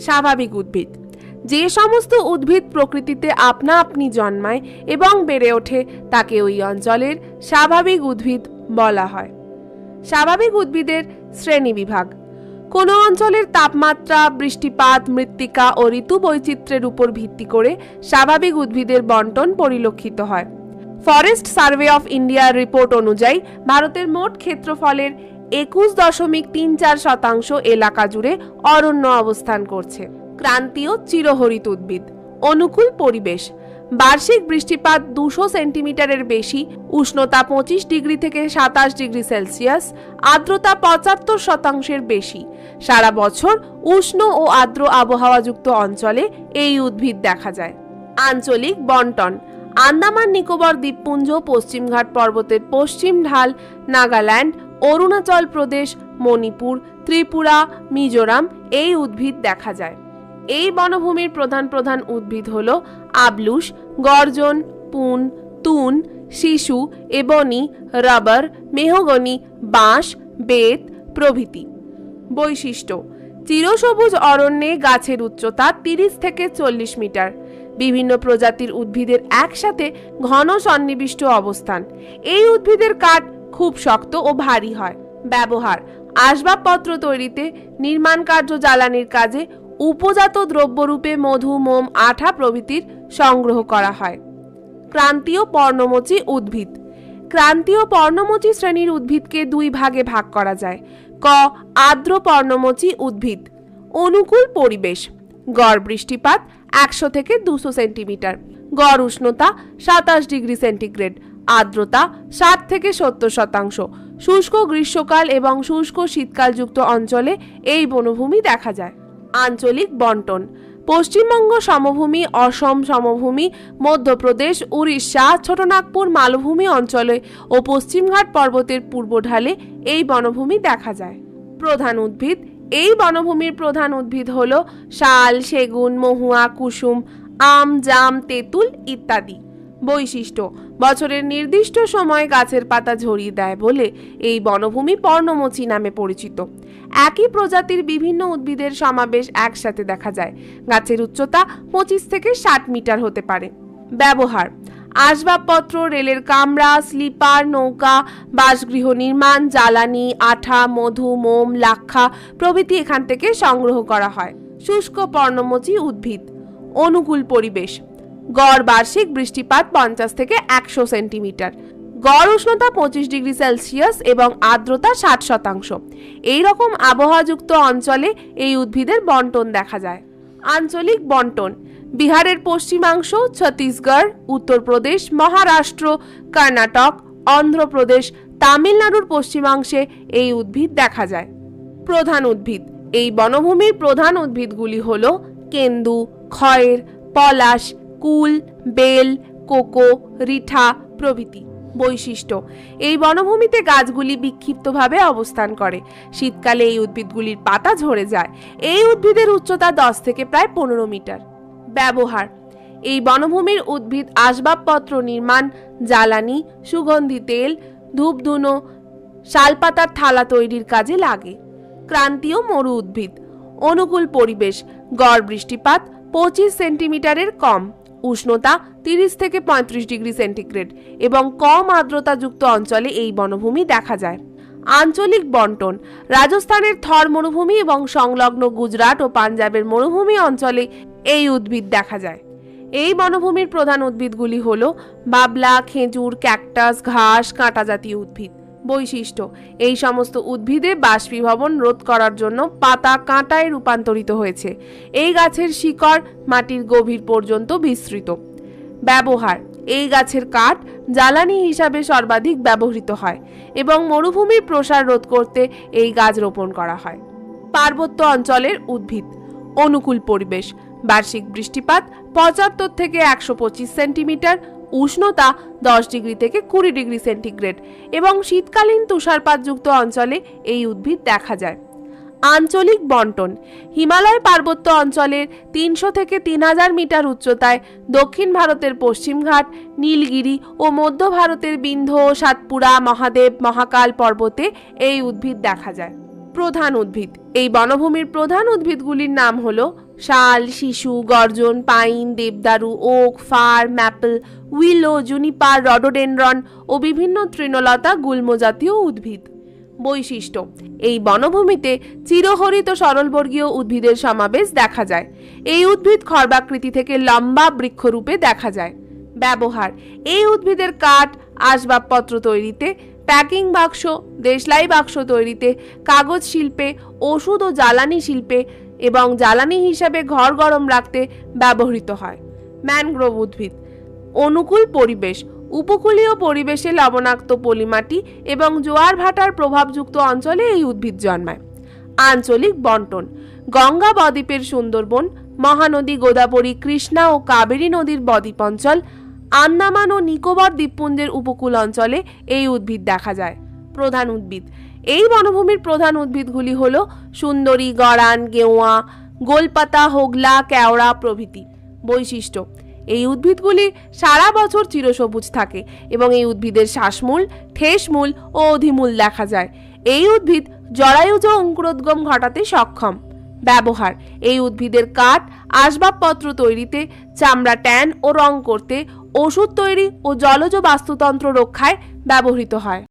স্বাভাবিক উদ্ভিদ। যে সমস্ত উদ্ভিদ প্রকৃতিতে আপনা আপনি জন্মায় এবং বেড়ে ওঠে তাকে ওই অঞ্চলের স্বাভাবিক উদ্ভিদ বলা হয়। স্বাভাবিক উদ্ভিদের শ্রেণীবিভাগ। কোনো অঞ্চলের তাপমাত্রা, বৃষ্টিপাত, মৃত্তিকা ও ঋতু বৈচিত্র্যের উপর ভিত্তি করে স্বাভাবিক উদ্ভিদের বন্টন পরিলক্ষিত হয়। ফরেস্ট সার্ভে অফ ইন্ডিয়ার রিপোর্ট অনুযায়ী ভারতের মোট ক্ষেত্রফলের 21.34% এলাকা জুড়ে অরণ্য অবস্থান করছে। ক্রান্তীয় চিরহরিত উদ্ভিদ। অনুকূল পরিবেশ। বার্ষিক বৃষ্টিপাত 200 সেন্টিমিটারের বেশি, উষ্ণতা 25 ডিগ্রি থেকে 27 ডিগ্রি সেলসিয়াস, আর্দ্রতা 75% বেশি। সারা বছর উষ্ণ ও আর্দ্র আবহাওয়াযুক্ত অঞ্চলে এই উদ্ভিদ দেখা যায়। আঞ্চলিক বন্টন। আন্দামান নিকোবর দ্বীপপুঞ্জ, পশ্চিমঘাট পর্বতের পশ্চিম ঢাল, নাগাল্যান্ড, অরুণাচল প্রদেশ, মণিপুর, ত্রিপুরা, মিজোরাম এই উদ্ভিদ দেখা যায়। এই বনভূমির প্রধান প্রধান উদ্ভিদ হল আবলুস, গর্জন, পুন, তুন, শিশু, এবনি, রাবার, মেহগনি, বাঁশ, বেত প্রভৃতি। বৈশিষ্ট্য। চিরসবুজ অরণ্যে গাছের উচ্চতা 30 থেকে 40 মিটার। বিভিন্ন প্রজাতির উদ্ভিদের একসাথে ঘন সন্নিবিষ্ট অবস্থান। এই উদ্ভিদের কাঠ খুব শক্ত ও ভারী হয়। ব্যবহার। আসবাবপত্র তৈরিতে, নির্মাণ কার্য, জ্বালানির কাজে, উপজাত দ্রব্যরূপে মধু, মোম, আঠা প্রভৃতির সংগ্রহ করা হয়। ক্রান্তীয় পর্ণমোচী উদ্ভিদ। ক্রান্তীয় পর্ণমোচী শ্রেণীর উদ্ভিদকে দুই ভাগে ভাগ করা যায়। ক. আর্দ্র পর্ণমোচী উদ্ভিদ। অনুকূল পরিবেশ। গড় বৃষ্টিপাত 100 থেকে 200 সেন্টিমিটার, গড় উষ্ণতা 27 ডিগ্রি সেন্টিগ্রেড, আর্দ্রতা 60 থেকে 70%। শুষ্ক গ্রীষ্মকাল এবং শুষ্ক শীতকালযুক্ত অঞ্চলে এই বনভূমি দেখা যায়। আঞ্চলিক বন্টন। পশ্চিমবঙ্গ সমভূমি, অসম সমভূমি, মধ্যপ্রদেশ, উড়িষ্যা, ছোটনাগপুর মালভূমি অঞ্চলে ও পশ্চিমঘাট পর্বতের পূর্ব ঢালে এই বনভূমি দেখা যায়। প্রধান উদ্ভিদ। এই বনভূমির প্রধান উদ্ভিদ হল শাল, সেগুন, মহুয়া, কুসুম, আম, জাম, তেঁতুল ইত্যাদি। বৈশিষ্ট্য। বছরের নির্দিষ্ট সময় গাছের পাতা ঝরিয়ে দেয় বলে এই বনভূমি পর্ণমোচী নামে পরিচিত। একই প্রজাতির বিভিন্ন উদ্ভিদের সমাবেশ একসাথে দেখা যায়। গাছের উচ্চতা 25 থেকে 60 মিটার হতে পারে। ব্যবহার। আসবাবপত্র, রেলের কামরা, স্লিপার, নৌকা, বাসগৃহ নির্মাণ, জ্বালানি, আঠা, মধু, মোম, লাক্ষা প্রভৃতি এখান থেকে সংগ্রহ করা হয়। শুষ্ক পর্ণমোচী উদ্ভিদ। অনুকূল পরিবেশ। গড় বার্ষিক বৃষ্টিপাত 50 থেকে 100 সেন্টিমিটার, গড় উষ্ণতা 25 ডিগ্রি সেলসিয়াস এবং আর্দ্রতা 60%। এই রকম আবহাওয়াযুক্ত অঞ্চলে এই উদ্ভিদের বন্টন দেখা যায়। আঞ্চলিক বন্টন। বিহারের পশ্চিমাংশ, ছত্তিশগড়, উত্তরপ্রদেশ, মহারাষ্ট্র, কর্ণাটক, অন্ধ্রপ্রদেশ, তামিলনাড়ুর পশ্চিমাংশে এই উদ্ভিদ দেখা যায়। প্রধান উদ্ভিদ। এই বনভূমির প্রধান উদ্ভিদগুলি হল কেন্দু, খয়ের, পলাশ, কুল, বেল, কোকো, রিঠা প্রভৃতি। বৈশিষ্ট্য। এই বনভূমিতে গাছগুলি বিক্ষিপ্তভাবে অবস্থান করে। শীতকালে এই উদ্ভিদগুলির পাতা ঝরে যায়। এই উদ্ভিদের উচ্চতা 10 থেকে প্রায় 15 মিটার। ব্যবহার। এই বনভূমির উদ্ভিদ আসবাবপত্র নির্মাণ, জ্বালানি, সুগন্ধি তেল, ধূপধুনো, শালপাতার থালা তৈরির কাজে লাগে। ক্রান্তীয় মরু উদ্ভিদ। অনুকূল পরিবেশ। গড় বৃষ্টিপাত 25 সেন্টিমিটারের কম, উষ্ণতা 30 থেকে 35 ডিগ্রি সেন্টিগ্রেড এবং কম আর্দ্রতাযুক্ত অঞ্চলে এই বনভূমি দেখা যায়। আঞ্চলিক বন্টন। রাজস্থানের থর মরুভূমি এবং সংলগ্ন গুজরাট ও পাঞ্জাবের মরুভূমি অঞ্চলে এই উদ্ভিদ দেখা যায়। এই বনভূমির প্রধান উদ্ভিদগুলি হল বাবলা, খেজুর, ক্যাকটাস, ঘাস, কাঁটা জাতীয় উদ্ভিদ। বৈশিষ্ট্য। এই সমস্ত উদ্ভিদে বাষ্পীভবন রোধ করার জন্য পাতা কাঁটায় রূপান্তরিত হয়েছে। এই গাছের শিকড় মাটির গভীর পর্যন্ত বিস্তৃত। ব্যবহার। এই গাছের কাঠ জ্বালানি হিসাবে সর্বাধিক ব্যবহৃত হয় এবং মরুভূমির প্রসার রোধ করতে এই গাছ রোপণ করা হয়। পার্বত্য অঞ্চলের উদ্ভিদ। অনুকূল পরিবেশ। বার্ষিক বৃষ্টিপাত 75 থেকে 125 সেন্টিমিটার, উষ্ণতা 10 ডিগ্রি থেকে 20 ডিগ্রি সেন্টিগ্রেড এবং শীতকালীন তুষারপাতযুক্ত অঞ্চলে এই উদ্ভিদ দেখা যায়। আঞ্চলিক বন্টন। হিমালয় পার্বত্য অঞ্চলের 300 থেকে 3000 মিটার উচ্চতায় দক্ষিণ ভারতের পশ্চিমঘাট, নীলগিরি ও মধ্য ভারতের বিন্ধ্য, সাতপুরা, মহাদেব, মহাকাল পর্বতে এই উদ্ভিদ দেখা যায়। প্রধান উদ্ভিদ। এই বনভূমির প্রধান উদ্ভিদগুলির নাম হল শাল, শিশু, গর্জন, পাইন, দেবদারু, oak, fir, maple, willow, juniper, rhododendron ও বিভিন্ন তৃণলতা, গুল্ম জাতীয় উদ্ভিদ। বৈশিষ্ট্য: এই বনভূমিতে চিরহরিত সরলবর্গীয় উদ্ভিদের সমাবেশ দেখা যায়। এই উদ্ভিদ খর্বাকৃতি থেকে লম্বা বৃক্ষরূপে দেখা যায়। ব্যবহার: এই উদ্ভিদের কাঠ আসবাবপত্র তৈরিতে, প্যাকিং বাক্স, দেশলাই বাক্স তৈরিতে, কাগজ শিল্পে, ওষুধ ও জ্বালানি শিল্পে এবং জ্বালানি হিসাবে ঘর গরম রাখতে ব্যবহৃত হয়। ম্যানগ্রোভ উদ্ভিদ: অনুকূল পরিবেশ, উপকূলীয় পরিবেশে লবণাক্ত পলিমাটি এবং জোয়ার ভাটার প্রভাবযুক্ত অঞ্চলে এই উদ্ভিদ জন্মায়। আঞ্চলিক বন্টন: গঙ্গা বদ্বীপের সুন্দরবন, মহানদী গোদাবরী, কৃষ্ণা ও কাবেরী নদীর বদ্বীপ অঞ্চল, আন্দামান ও নিকোবর দ্বীপপুঞ্জের উপকূল অঞ্চলে এই উদ্ভিদ দেখা যায়। প্রধান উদ্ভিদ: এই বনভূমির প্রধান উদ্ভিদগুলি হল সুন্দরী, গড়ান, গেওয়া, গোলপাতা, হোগলা, কেওড়া প্রভৃতি। বৈশিষ্ট্য: এই উদ্ভিদগুলি সারা বছর চিরসবুজ থাকে এবং এই উদ্ভিদের শ্বাসমূল, ঠেসমূল ও অধিমূল দেখা যায়। এই উদ্ভিদ জরায়ুজ অঙ্কুরোদ্গম ঘটাতে সক্ষম। ব্যবহার: এই উদ্ভিদের কাঠ আসবাবপত্র তৈরিতে, চামড়া ট্যান ও রং করতে, ওষুধ তৈরি ও জলজ বাস্তুতন্ত্র রক্ষায় ব্যবহৃত হয়।